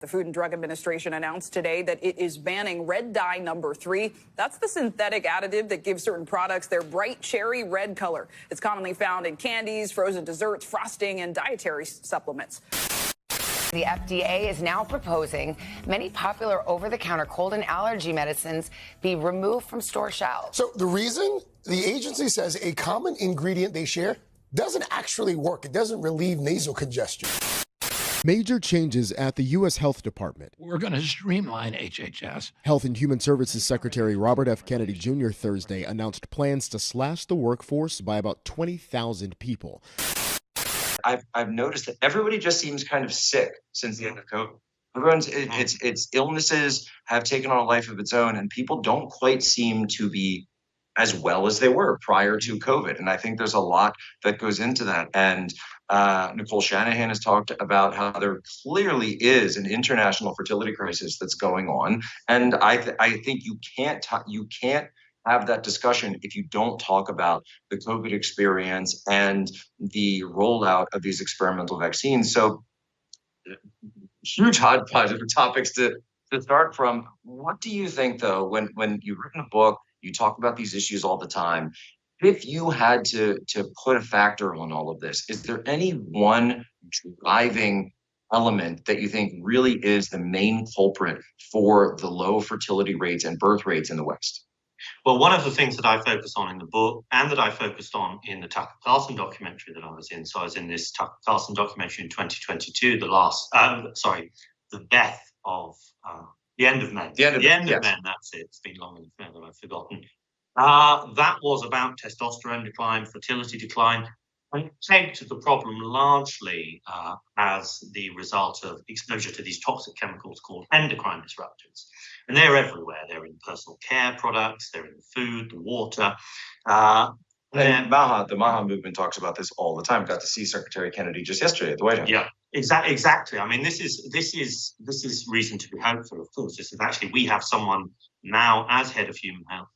The Food and Drug Administration announced today that it is banning red dye number 3. That's the synthetic additive that gives certain products their bright cherry red color. It's commonly found in candies, frozen desserts, frosting, and dietary supplements. The FDA is now proposing many popular over-the-counter cold and allergy medicines be removed from store shelves. So the reason? The agency says a common ingredient they share doesn't actually work. It doesn't relieve nasal congestion. Major changes at the U.S. Health Department. We're going to streamline HHS. Health and Human Services Secretary Robert F. Kennedy Jr. Thursday announced plans to slash the workforce by about 20,000 people. I've noticed that everybody just seems kind of sick since the end of COVID. It's illnesses have taken on a life of its own, and people don't quite seem to be as well as they were prior to COVID. And I think there's a lot that goes into that. And Nicole Shanahan has talked about how there clearly is an international fertility crisis that's going on. And I think you can't have that discussion if you don't talk about the COVID experience and the rollout of these experimental vaccines. So huge hodgepodge of topics to start from. What do you think, though, when you've written a book, you talk about these issues all the time. If you had to put a factor on all of this, is there any one driving element that you think really is the main culprit for the low fertility rates and birth rates in the West? Well, one of the things that I focus on in the book and that I focused on in the Tucker Carlson documentary that I was in, so I was in this Tucker Carlson documentary in 2022, the death of the end of men. The end of men, that's it. It's been long enough that I've forgotten. That was about testosterone decline, fertility decline, and it shaped the problem largely as the result of exposure to these toxic chemicals called endocrine disruptors. And they're everywhere. They're in personal care products, they're in the food, the water. And the MAHA movement talks about this all the time. Got to see Secretary Kennedy just yesterday at the White House. Yeah, exactly. I mean, this is reason to be hopeful. Of course, this is actually, we have someone now as head of human health,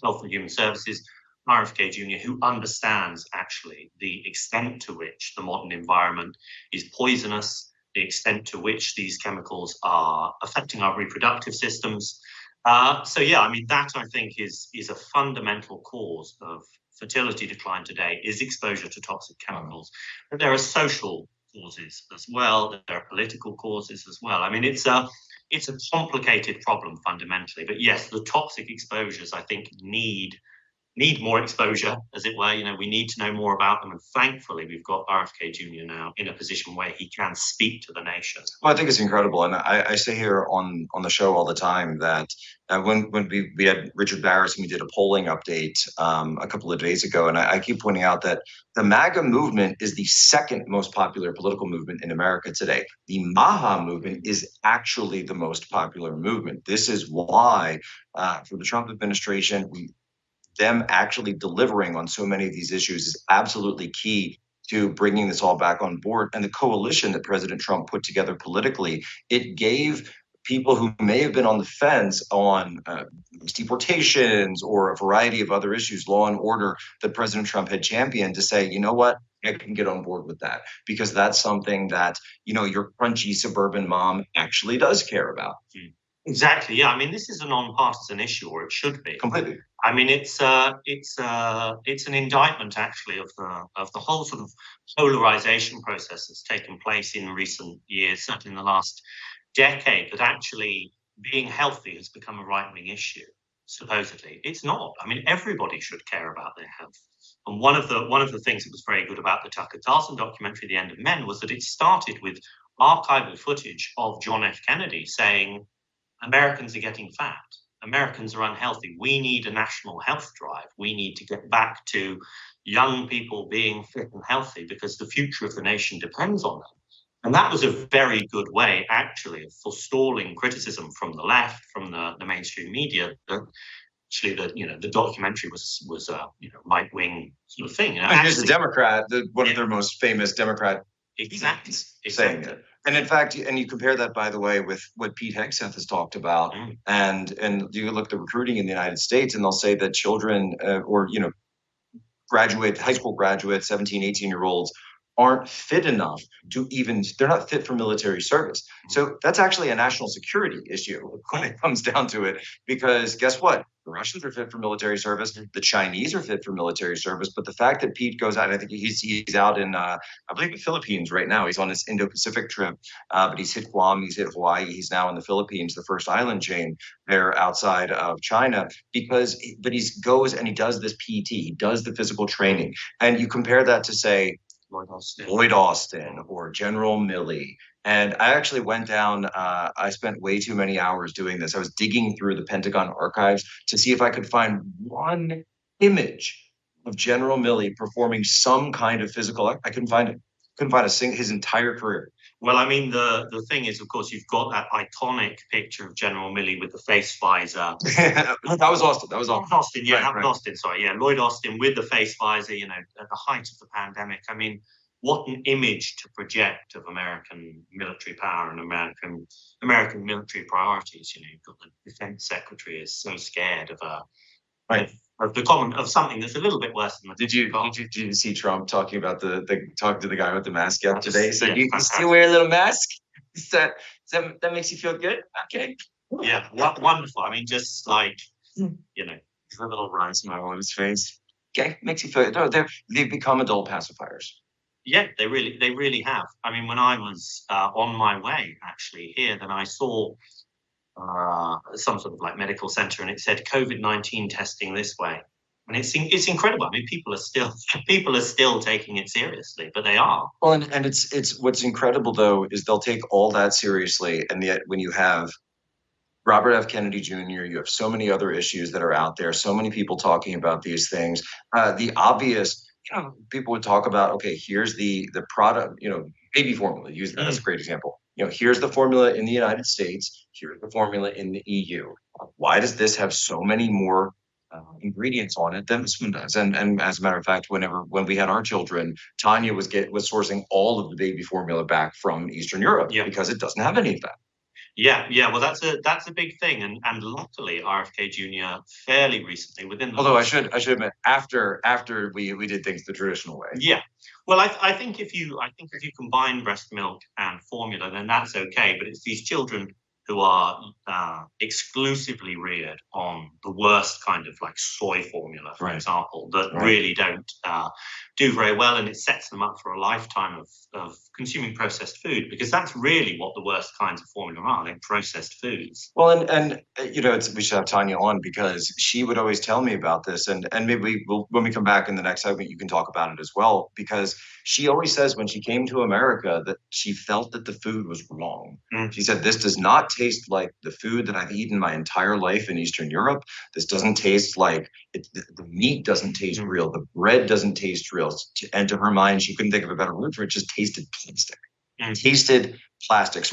Health and Human Services, RFK Jr., who understands actually the extent to which the modern environment is poisonous, the extent to which these chemicals are affecting our reproductive systems. So yeah, I mean, that I think is a fundamental cause of fertility decline today, is exposure to toxic chemicals. But there are social causes as well. There are political causes as well. I mean, it's a complicated problem fundamentally. But yes, the toxic exposures, I think, need more exposure, as it were. You know, we need to know more about them. And thankfully, we've got RFK Jr. now in a position where he can speak to the nation. Well, I think it's incredible. And I say here on the show all the time that when we had Richard Barris and we did a polling update a couple of days ago, and I keep pointing out that the MAGA movement is the second most popular political movement in America today. The MAHA movement is actually the most popular movement. This is why for the Trump administration, them actually delivering on so many of these issues is absolutely key to bringing this all back on board. And the coalition that President Trump put together politically, it gave people who may have been on the fence on deportations or a variety of other issues, law and order, that President Trump had championed, to say, you know what, I can get on board with that, because that's something that, you know, your crunchy suburban mom actually does care about. Exactly. Yeah. I mean, this is a non-partisan issue, or it should be. Completely. I mean, it's an indictment actually of the whole sort of polarization process that's taken place in recent years, certainly in the last decade, that actually being healthy has become a right-wing issue. Supposedly, it's not. I mean, everybody should care about their health. And one of the things that was very good about the Tucker Carlson documentary, The End of Men, was that it started with archival footage of John F. Kennedy saying, Americans are getting fat. Americans are unhealthy. We need a national health drive. We need to get back to young people being fit and healthy because the future of the nation depends on them. And that was a very good way, actually, of forestalling criticism from the left, from the mainstream media. That actually, the documentary was a right-wing sort of thing. You know, and he's a Democrat, one of their most famous Democrat saying it. And in fact, and you compare that, by the way, with what Pete Hegseth has talked about, and you look at the recruiting in the United States, and they'll say that children high school graduates, 17, 18-year-olds aren't fit enough to even, they're not fit for military service. So that's actually a national security issue when it comes down to it, because guess what? The Russians are fit for military service. The Chinese are fit for military service. But the fact that Pete goes out, I think he's out in, I believe, the Philippines right now. He's on his Indo-Pacific trip, but he's hit Guam, he's hit Hawaii. He's now in the Philippines, the first island chain there outside of China, but he goes and he does this PET, he does the physical training. And you compare that to, say, Lloyd Austin or General Milley. And I actually went down, I spent way too many hours doing this. I was digging through the Pentagon archives to see if I could find one image of General Milley performing some kind of physical. I couldn't find it. Couldn't find his entire career. Well, I mean, the thing is, of course, you've got that iconic picture of General Milley with the face visor. That was Austin. That was Austin. Yeah, right. Austin. Sorry, yeah, Lloyd Austin with the face visor. You know, at the height of the pandemic. I mean, what an image to project of American military power and American military priorities. You know, you've got the defense secretary is so scared of of something that's a little bit worse than the. Did you see Trump talking about talking to the guy with the mask yesterday? He said, yeah, you still wear a little mask? That makes you feel good? Okay. Yeah, wonderful. I mean, just like, you know, a little wry smile on his face. Okay, makes you feel. No, they've become adult pacifiers. Yeah, they really have. I mean, when I was on my way actually here, then I saw some sort of like medical center, and it said COVID-19 testing this way, and it's incredible. I mean, people are still taking it seriously, but they are. Well, and it's what's incredible though is they'll take all that seriously, and yet when you have Robert F. Kennedy Jr., you have so many other issues that are out there, so many people talking about these things. The obvious, people would talk about, okay, here's the product, baby formula. Use that as a great example. Here's the formula in the United States. Here's the formula in the EU. Why does this have so many more ingredients on it than this one does? And as a matter of fact, when we had our children, Tanya was sourcing all of the baby formula back from Eastern Europe because it doesn't have any of that. Yeah. Well, that's a big thing, and luckily RFK Jr. fairly recently within. Although I should admit, after we did things the traditional way. Yeah. Well, I think if you combine breast milk and formula, then that's okay. But it's these children who are exclusively reared on the worst kind of like soy formula, for example, that really don't do very well, and it sets them up for a lifetime of consuming processed food, because that's really what the worst kinds of formula are. They're processed foods. Well, and we should have Tanya on, because she would always tell me about this, and maybe when we come back in the next segment, you can talk about it as well, because she always says when she came to America that she felt that the food was wrong. She said, this does not taste like the food that I've eaten my entire life in Eastern Europe. This doesn't taste like the meat doesn't taste real. The bread doesn't taste real. And to her mind, she couldn't think of a better word for it. It just tasted plastic. Tasted plastic. So